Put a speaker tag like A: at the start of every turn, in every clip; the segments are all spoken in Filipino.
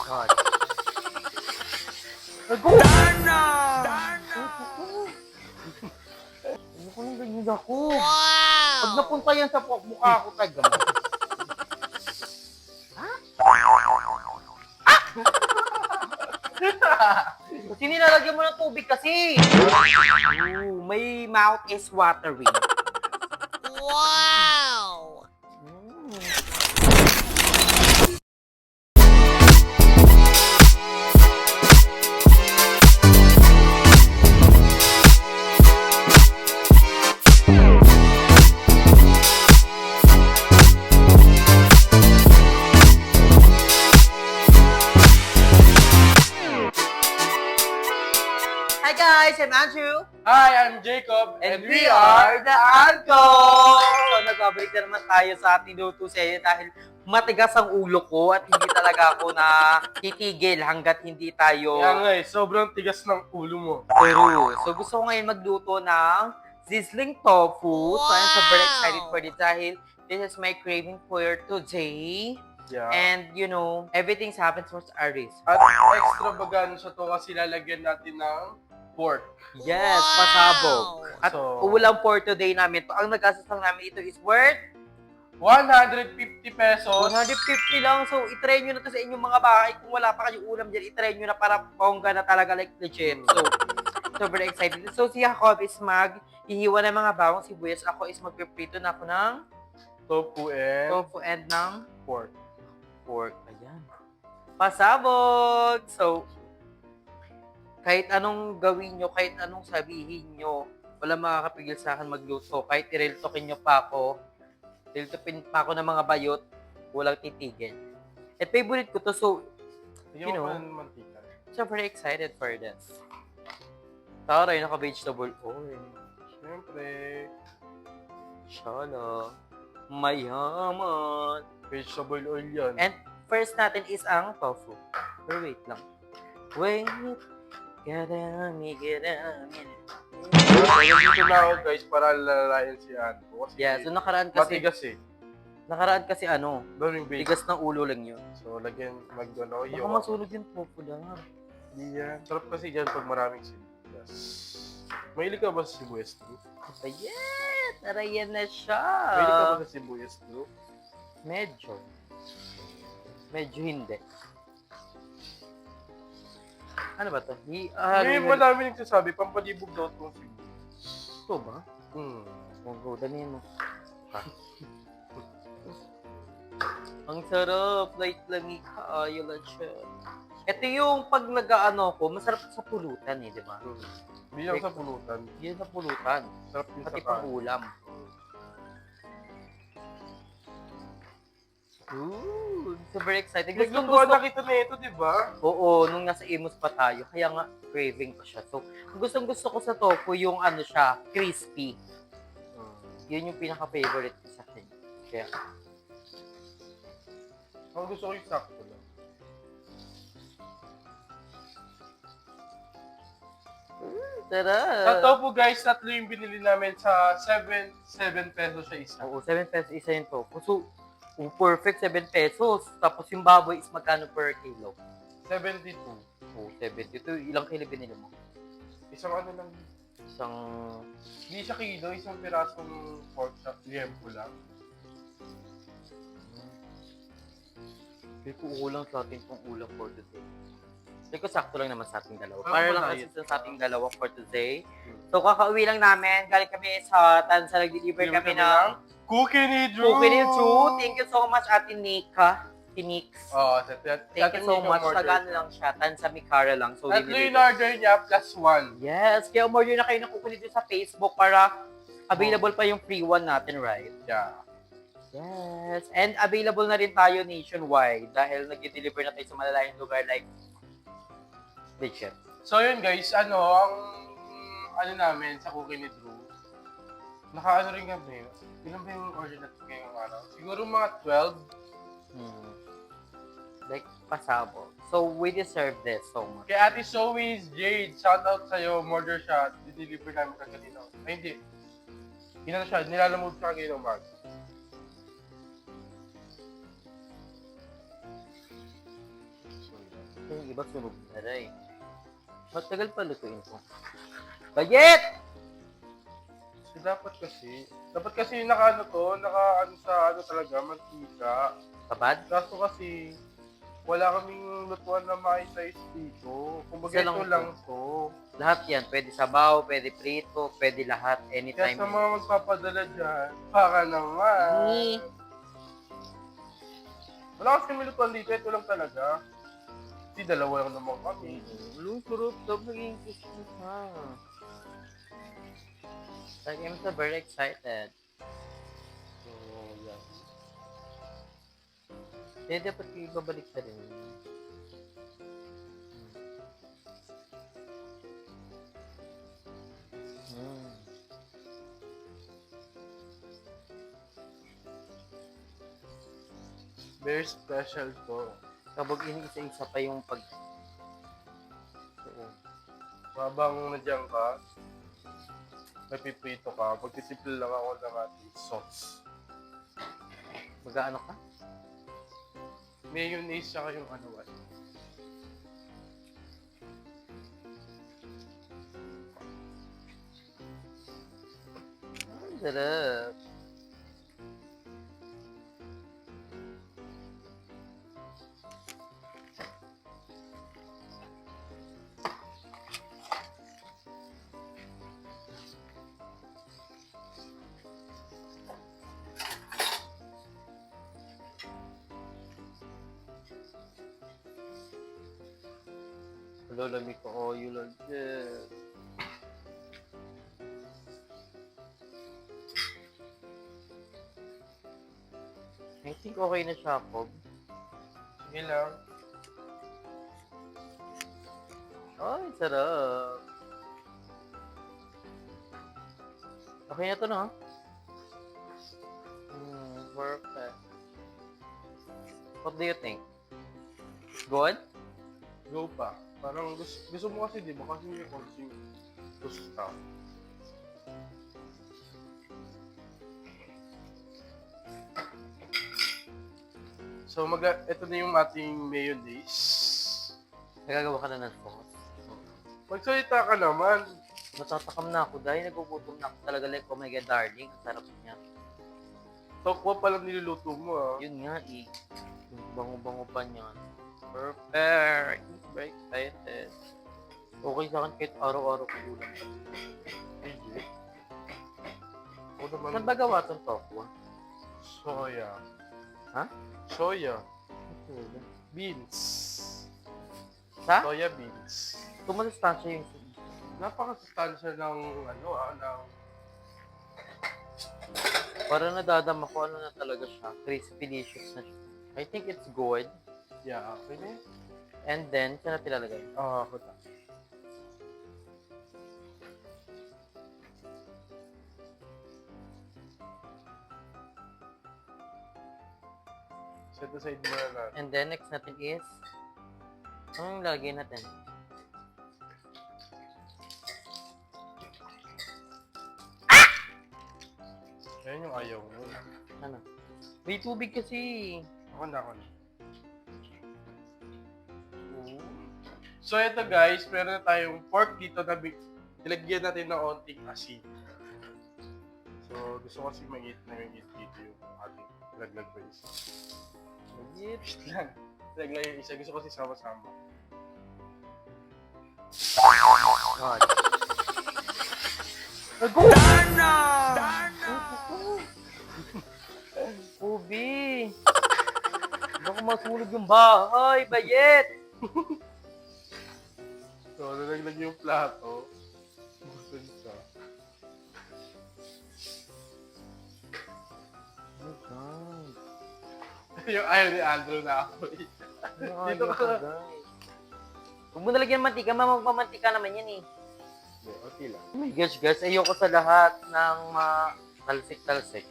A: God.
B: Darna!
A: Ano ko nang ganyan ako? Pag napunta yan sa mukha ko, taga mo. Kasi nilalagyan mo ng tubig kasi. Ooh, my mouth is watery.
B: Wow!
A: Hi guys, I'm Andrew.
C: Hi, I'm Jacob,
A: And we are the Arco! So, nagbabalik na naman tayo sa ating luto sa'yo dahil matigas ang ulo ko at hindi talaga ako na titigil hanggat hindi tayo
C: Kaya nga sobrang tigas ng ulo mo.
A: true. So, gusto ko ngayon magluto ng sizzling tofu. So, I'm super excited for this dahil this is my craving for today.
C: Yeah.
A: And, you know, everything's happens for Aris.
C: At extravagant siya to kasi lalagyan natin ng pork.
A: Yes, pasabog. At
C: So,
A: ulam for today namin. To, ang nag-assess lang namin ito is worth
C: 150 pesos.
A: 150 lang. So, itry nyo na to sa inyong mga bahay. Kung wala pa kayong ulam dyan, itry nyo na para bongga na talaga like legit. So, super excited. So, si Jacob is hihiwa ng mga bawang sibuyas. Ako is magpiprito na ako ng tofu and ng
C: pork.
A: pork. Ayan. Pasabog! So, kahit anong gawin nyo, kahit anong sabihin nyo, wala makakapigil sa akin magluto. Kahit i-reltokin nyo pa ako, reltopin pa ako ng mga bayot, walang titigil. At favorite ko to, so,
C: Bigyan
A: You
C: mo
A: know.
C: pa ng mantika.
A: so very excited for this. Taray, naka-vegetable oil.
C: Siyempre,
A: Shala. Mayaman.
C: vegetable oil yan.
A: And first natin is ang tofu. Pero wait lang. Wait. Garami.
C: Kaya dito na ako guys para lalalayan si Anko. Kasi
A: Yeah, so nakaraan kasi
C: Daming bacon.
A: tigas ng ulo lang yun.
C: So, lagyan, mag-ano,
A: Baka masunog yung tofu lang.
C: Hindi yan. Sarap kasi dyan pag maraming sibuyas. Mahilig ka ba sa sibuyas, bro?
A: Ayan! Tarayan na siya!
C: Mahilig ka ba sa sibuyas, bro?
A: Medyo. Medyo hindi. Ano ba to?
C: May madami nagsasabi, pampalibog daw itong sibuyas.
A: Ito ba?
C: Hmm.
A: Danin mo. Ang sarap. Light lamig ka. Yun lang siya. Ito yung pag nag-ano ko, masarap sa pulutan eh, di ba?
C: Hindi lang sa pulutan.
A: Yun sa pulutan.
C: Sarap din
A: Pati
C: sa
A: pang
C: kanin.
A: ulam. Ooh, super excited.
C: Naglutuan na kita na ito, di ba?
A: Oo, nung nasa Imus pa tayo. Kaya nga, craving ko siya. So, gustong gusto ko sa tofu yung ano siya, crispy. Yun yung pinaka-favorite ko sa akin. Kaya,
C: Ang gusto ko yung sakto lang.
A: tara!
C: Sa tofu guys, tatlo yung binili namin sa 7 pesos sa isa.
A: Oo, 7 pesos isa yung tofu. So, perfect 7 pesos. Tapos yung baboy is magkano per kilo?
C: 72.
A: Oo, 70. Ito, ilang kilo binili mo?
C: Isang ano lang.
A: Isang...
C: Hindi siya kilo, isang pirasong pork chop. Liempo lang.
A: Hindi ko ulang sa atin kung ulam for today. Hindi ko sakto lang naman sa ating dalawa.
C: Ah,
A: Para lang
C: diet.
A: kasi sa ating dalawa for today. So, kakauwi lang namin. Galing kami sa Tansa. Nag-deliver kami ng
C: Cookie ni Drew!
A: Cookie ni Drew. Thank you so much, Ate Nika. Tinix.
C: Oo,
A: Thank you so much. Tagaan lang siya. Tansa Mikara lang. So,
C: Tatlo yung
A: diniliver.
C: order niya plus 1.
A: Yes. Kaya umorder na kayo ng Cookie ni Drew sa Facebook para available pa yung free one natin, right?
C: Yeah.
A: Yes. And available na rin tayo nationwide dahil nag-deliver na tayo sa malalayang lugar like legit.
C: So yun guys, ang namin sa Cookie ni Drew, naka-ano rin kami. Ilan ba yung order natin ngayong araw? Siguro mga 12.
A: Like, pasabog. So, we deserve this so much.
C: Kay Ate Zoe's Jade, shout out sa'yo, order siya, deliver namin kanina. Ay hindi. Inano siya, nilalamove siya kanina umaga. So, yan.
A: iba sunog na rin. Matagal pa lutuin ko. Bayet!
C: So, dapat kasi naka sa talaga, mantika.
A: Kabad?
C: Kaso kasi, wala kaming lutuan na mai-size dito. Kumbaga
A: Isa lang
C: ito
A: to.
C: lang to.
A: Lahat yan. Pwede sabaw, pwede prito, pwede lahat.
C: Kaya
A: Anytime.
C: sa mga magpapadala dyan, baka naman.
A: Eh,
C: Wala kasi kami lutuan dito, ito lang talaga. Kasi dalawa lang naman kami.
A: Lungkurot daw naging Christmas ha. Like, I'm so very excited.
C: So, yan.
A: Kaya dapat kayo babalik na rin. Hmm.
C: Very special to.
A: Kapag iniisa-isa pa yung pag... Oo.
C: Habang nandiyan ka, may piprito ka, magtitipil lang ako ng ating sauce.
A: Mag-ano ka?
C: Mayonnaise siya yung ano.
A: Ang sarap. Lamig ko oil again. I think okay na siya, Pob.
C: Sige lang.
A: Ay, sarap. Okay na to, no? Perfect. What do you think? Good?
C: Go pa. Parang gusto mo kasi, di ba? Kasi may konting gusto. So, ito na yung ating mayonnaise.
A: Nagagawa ka na ng sauce.
C: Magsalita ka naman.
A: Natatakam na ako dahil nagugutom na ako talaga like, oh my God, darling, ang sarap niya.
C: Tokwa pa lang niluluto mo, ah.
A: Yun nga, eh. Yung bango-bango pa niyan. Perfect! Very excited. Okay sa akin kahit araw-araw ko ulam.
C: Hindi. O naman,
A: Saan ba gawa itong tokwa?
C: soya.
A: Ha?
C: Soya. Beans.
A: Sa?
C: Soya beans.
A: Tumasustansya yung
C: Napakasustansya ng ng
A: para nadadama ko ano na talaga siya. Crispy delicious na siya. I think it's good.
C: yeah, okay na yun.
A: And then, saan natin lalagay?
C: Ako ta. Set aside muna natin.
A: And then, next natin is, anong lalagay natin?
C: Yan yung ayaw mo.
A: Ano? May tubig kasi.
C: Ako na. So ito guys, meron na tayong pork dito na nilagyan natin ng onting asin. So gusto ko kasi mag-eat dito yung ating laglag pa isa.
A: Legit.
C: Wait lang. Laglag yung isa. Gusto ko kasi sama-sama.
A: God.
B: Darna!
A: Ubi! Baka masunog yung bahay, bayet!
C: So nalaglag yung plato. Gusto siya.
A: Oh God.
C: Yung ayaw ni Andrew na ako. Dito ka.
A: guys. Huwag mo nalagyan ng mantika, mamagpamantika naman yan eh.
C: Okay lang.
A: Oh my gosh guys, ayoko sa lahat ng talsik-talsik.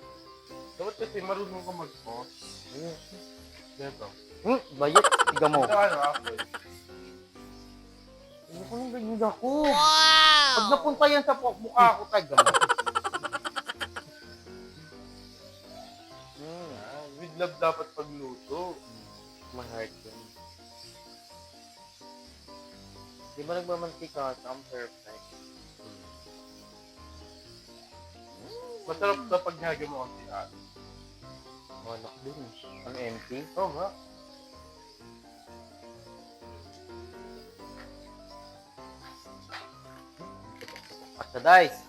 C: Dapat kasi marunong ka mag-pause. Dito.
A: Bayet, tiga mo.
C: Ito apple.
A: Ayoko nang ganyan ako. Pag napunta yan sa mukha ko, tiga mo.
C: With love dapat pagluto.
A: My heart yun. Di ba nagmamantika ka? Ang perfect.
C: Masarap na pag nihagyan mo konti asin.
A: Malak din. Ang empty.
C: Oo nga.
A: Pasta dice.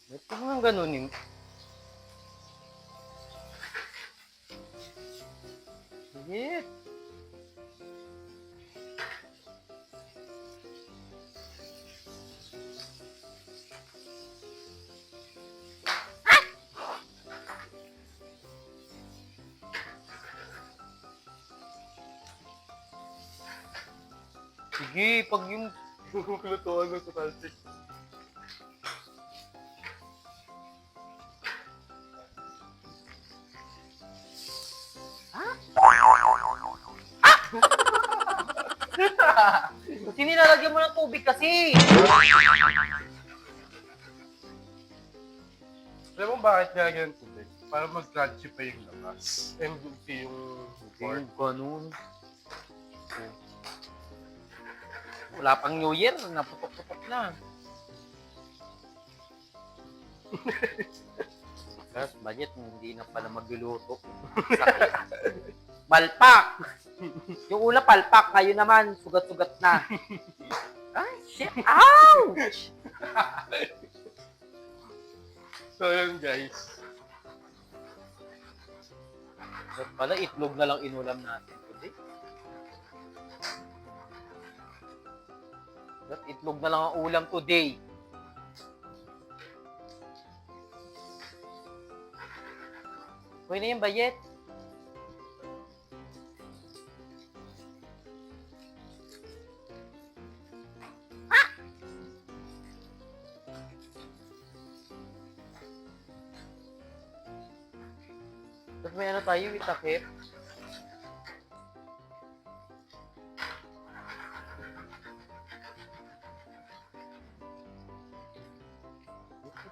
A: Ba't ka nga ganunin? Sige. Sige, pag yung
C: Lutuan mo sa talsik.
A: kasi nilalagyan mo ng tubig kasi.
C: Alam mo bakit nilagyan ng tubig? Para mag-crunchy pa yung labas. And guilty yung pork.
A: Yung ganun. Wala pang New Year, naputok-putok na. Tapos budget, hindi na pala magluluto. Sakit. Palpak! Yung una palpak, kayo naman, sugat-sugat na. Ay, shit! Ouch!
C: So yun guys.
A: Ba't pala itlog na lang inulam natin today? Ba't itlog na lang ang ulam today? Okay na yung bayet. Tapos may ano tayo, itakip.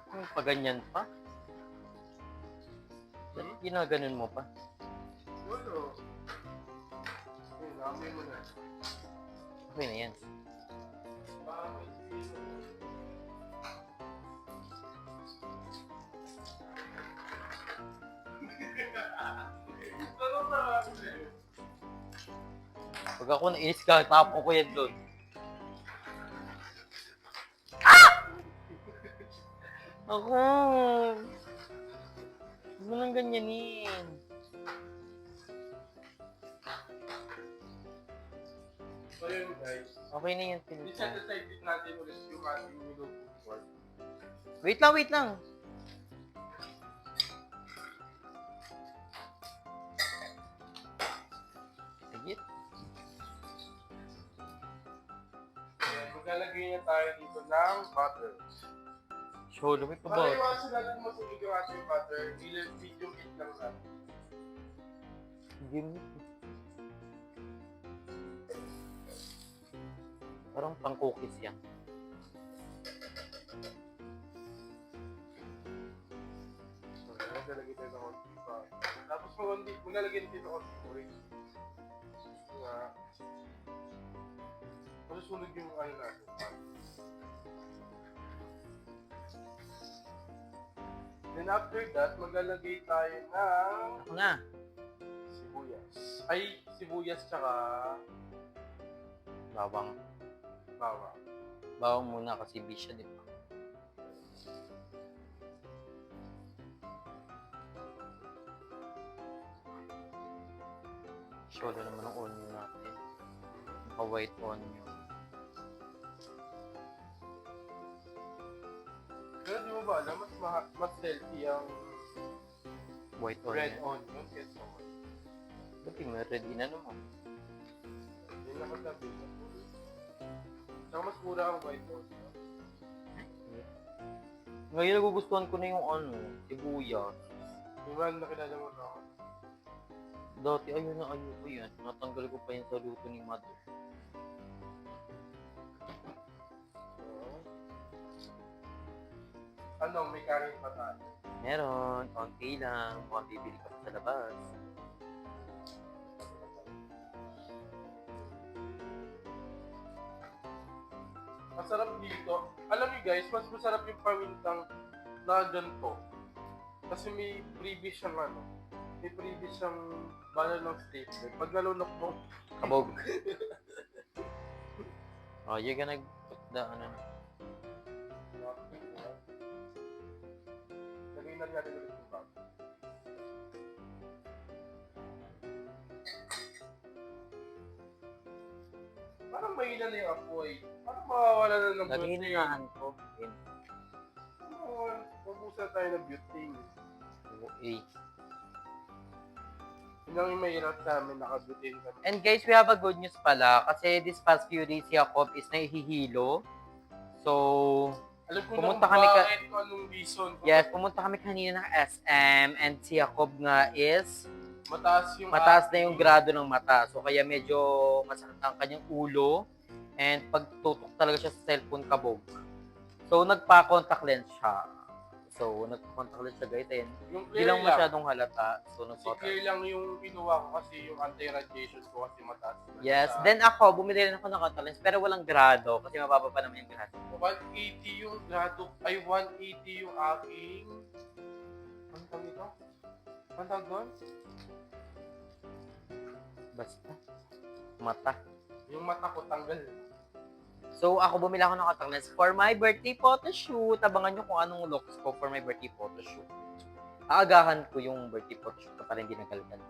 A: Bakit pa ganyan pa? Bakit ginaganon mo pa?
C: Ano? Ayun, amoy mo na.
A: Okay na yan. Pag ako nainis ka, tapon ko yan doon. Ako! Huwag mo nang ganyanin.
C: So yun guys.
A: Okay na yan, Philip.
C: I-set-aside din natin ulit yung ating nilutong pork.
A: Wait lang, wait lang. Sige.
C: Maglalagay niya tayo dito ng butter.
A: Show, lumit pa
C: Para
A: ba?
C: iwasan natin masunog yung ating butter, medium heat lang natin.
A: Game. Parang pang cookies yan.
C: So, maglalagay tayo ng konti pa. Tapos maglalagay din ng konti orange. Nga. Masusunog yung ano natin. Then after that, maglalagay tayo ng
A: Ako na.
C: sibuyas. Ay, sibuyas tsaka
A: Bawang.
C: bawang.
A: Bawang muna kasi bisya, di ba? Show naman ang onion natin. Naka-white onion.
C: Pero di mo ba alam, mas healthy ang
A: White
C: red
A: onion.
C: onion kaysa white.
A: Ba't yung red inano mo?
C: Yun lang ang sabi ko. Saka mas mura ang white onion.
A: Ngayon nagugustuhan ko na yung ano, sibuyas.
C: Yung man nakilala mo na ako.
A: Dati ayun na ayoko yan. Natanggal ko pa yan sa luto ni mother.
C: Ano, may kanin pa tayo.
A: Meron, konti lang. Mukhang bibili ko sa labas.
C: Masarap dito. Alam niyo guys, mas masarap yung pamintang na ganito. Kasi may previous siyang ano. May previous siyang banal ng staple. Pag nalunok mo,
A: Kabog. Oh, you're gonna put the, ano,
C: lagay na natin ulit yung bag. Parang mahina na yung apoy. Parang mawawala na ng butane.
A: naghihingaan ko.
C: Mabusa tayo ng butane.
A: Eh.
C: Yun ang yung mahirap sa amin, naka-butane kami.
A: And guys, we have a good news pala. Kasi this past few days, si Jacob is nahihilo. So,
C: Alam ko
A: pumunta
C: na
A: kami
C: kung bakit, kung anong reason.
A: yes, pumunta kami kanina ng SM. And si Jacob nga is
C: Mataas
A: na yung grado ng mata. So, kaya medyo masakit ang kanyang ulo. And pagtutok talaga siya sa cellphone, kabog. So, nagpa-contact lens siya. So, nagpa-contact lens siya, guys. And
C: Yung
A: hindi
C: clear
A: lang masyadong halata. So,
C: Si
A: nagpa-contact.
C: clear lang yung kinuha ko kasi yung anti-radiation ko kasi mataas.
A: Yes. Then ako, bumili rin ako ng contact lens. Pero walang grado. Kasi mababa pa naman yung grado.
C: 180 yung grado, ay 180 yung aking, ano tawag ito? Ano tawag doon?
A: Basta. Mata.
C: Yung mata ko tanggal.
A: So, ako bumili ako ng contact lens for my birthday photo shoot. Abangan nyo kung anong looks ko for my birthday photo shoot. Aagahan ko yung birthday photo shoot ko para hindi nagalitan.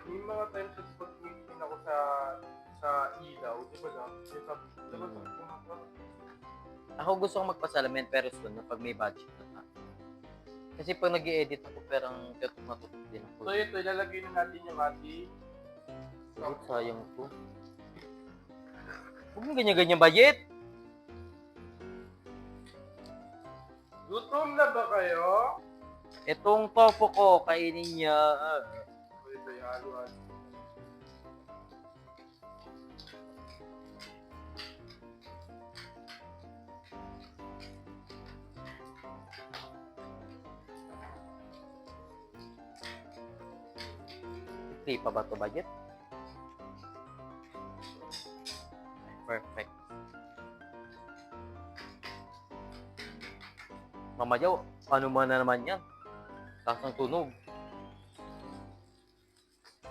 C: May mga times sa spot meeting ako sa ilaw, di ba lang? Yung sabi, di ba
A: Ako gusto kong magpasalamin pero soon na pag may budget na. Kasi pag nag-i-edit ako, parang natutok din ako.
C: So ito, ilalagay na natin yung ating
A: Bakit sayang to? Huwag mo ganyan-ganyan budget.
C: Gutom na ba kayo?
A: Itong topo ko, kainin niya.
C: So ito yung halo-halo.
A: Free pa ba to budget? Perfect. Mama Jow, ano man na naman yan? Taas ng tunog.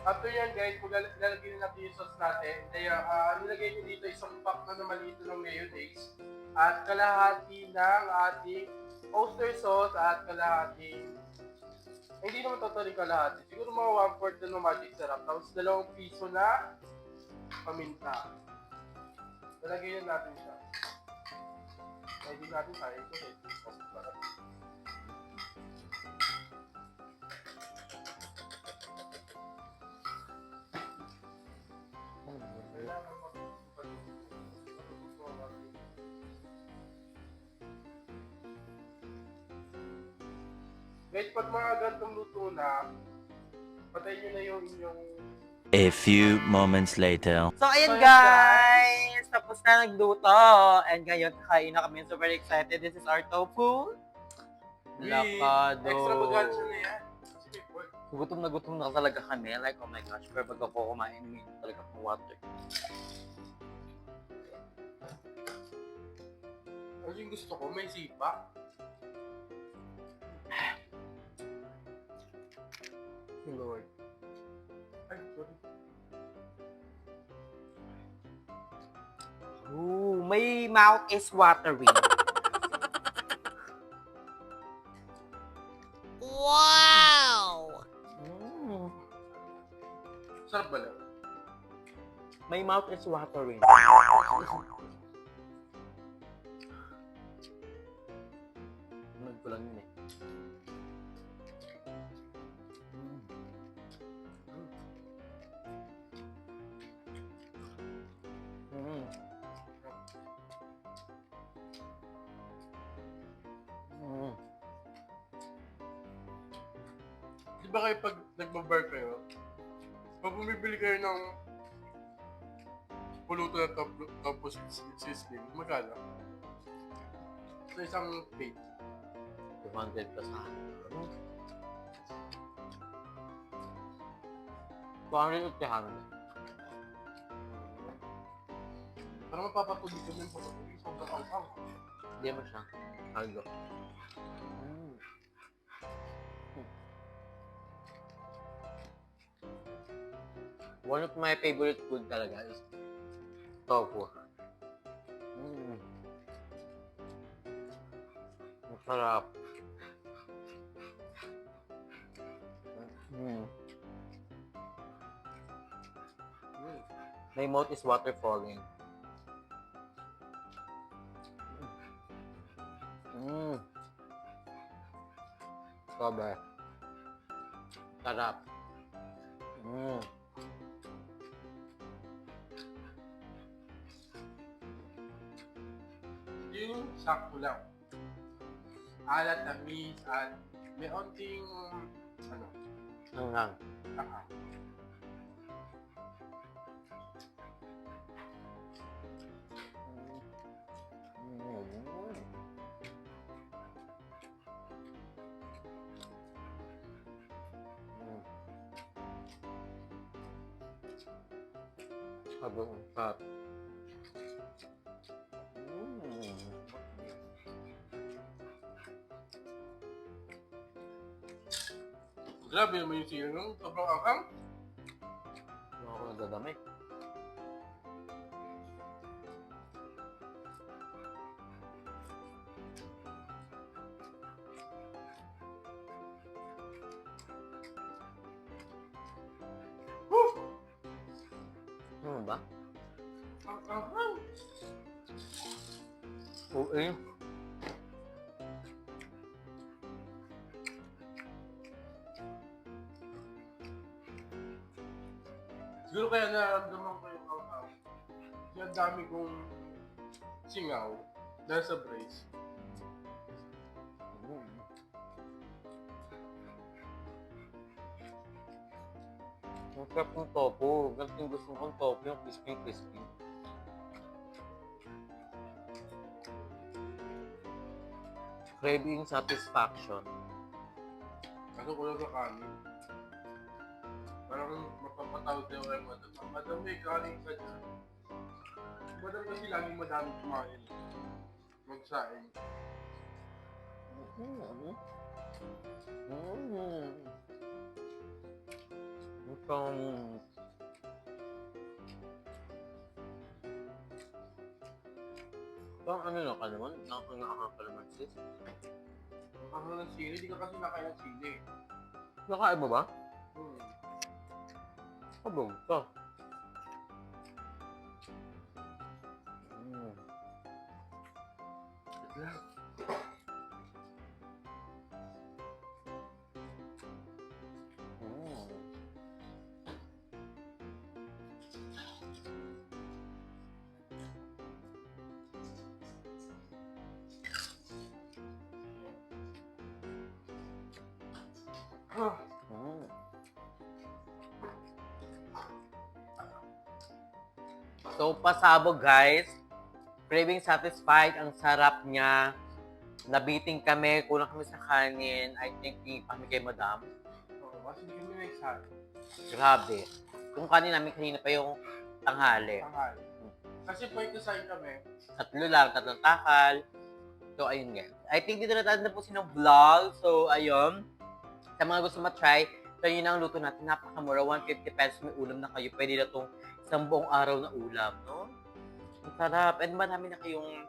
C: After yan guys, ilalagay na natin yung sauce natin. Kaya nilagay nyo dito isang pack na naman dito ng mayonnaise. At kalahati ng ating oyster sauce at kalahating hindi naman totally kalahati. Siguro mga 1/4 na ng magic syrup. Tapos 2 piso na paminta. Lalagay na natin siya. Ready natin tayo ito. Guys, pag mga gantong luto na, patayin nyo na yung inyong...
B: A few moments later.
A: So, ayun
C: So,
A: guys! Tapos na nagluto. And ngayon, kakain na kami. Super excited. This is our tofu. Lakado.
C: Extra bagansya na yan. Sige, boy.
A: Gutom na talaga kami. Like, oh my gosh. Pero pag ako kumain, may talaga akong water.
C: Ano yung gusto ko? May sipa.
A: Lord.
C: Ay, sorry.
A: Ooh, my mouth is watering.
B: Wow!
A: Mm.
C: Sarap ba lang?
A: My mouth is watering. Nag ko lang yun eh. Mm. Mm.
C: Di ba kayo pag nagbabar kayo, pag bumibili kayo ng puluto na tapos sisling, magkano? Sa isang plate.
A: 200 plus na. 200 at 300.
C: Parang mapapatuloy ko yung papatuloy. Sobrang ang.
A: Hindi mo siya. Algo. One of my favorite food talaga is tofu. Masarap. My mouth is water falling. Sobra. Sarap.
C: Yung sakto lang. Alat, tamis, at may onting,
A: Hanghang.
C: saka.
A: Sobrang sarap.
C: Grabe naman yung sila nung sobrang anghang.
A: Hindi ako nagdadami.
C: Woo!
A: Ano ba?
C: Ang anghang.
A: Oo eh.
C: Siguro kaya nararamdaman ko yung anghang. Kasi ang dami kong singaw dahil sa brace.
A: Ang sarap ng tofu. Ganito yung gusto kong tofu, yung crispy. Craving satisfaction.
C: Kaso kulang sa kanin. Parang mapapatawag tayo kay madam. Madam, may kanin ka dyan. Madam kasi laging madami kumain. Magsaing.
A: Pang ano na ka naman? Nakakanga ka naman sis.
C: Ang ng sili, di ka kasi nakain ng sili.
A: Nakain mo ba? Kabog ka. So, pasabog guys. Craving satisfied. Ang sarap niya. Nabiting kami. Kulang kami sa kanin. I think di kami kay madam.
C: Oo, kasi hindi kami nagsabi.
A: Grabe. Yung kanin namin kanina pa yung tanghali.
C: Tanghal. Kasi point to sign kami.
A: 3 lang. 3 takal. So, ayun guys. I think dito na tayo na po sinong vlog. So, ayun. Sa mga gusto matry, so yun ang luto natin. Napakamura. 150 pesos may ulam na kayo. Pwede na itong isang buong araw na ulam, no? Ang sarap. And marami na kayong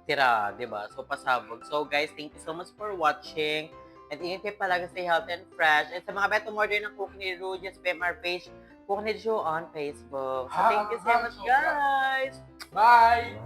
A: tira, di ba? So, pasabog. So, guys, thank you so much for watching. And ingat kayo palagi, stay healthy and fresh. And sa mga beto order ng Cook ni Ru, just PM our page, Cook ni Ru on Facebook. So, thank you so much, guys!
C: Bye!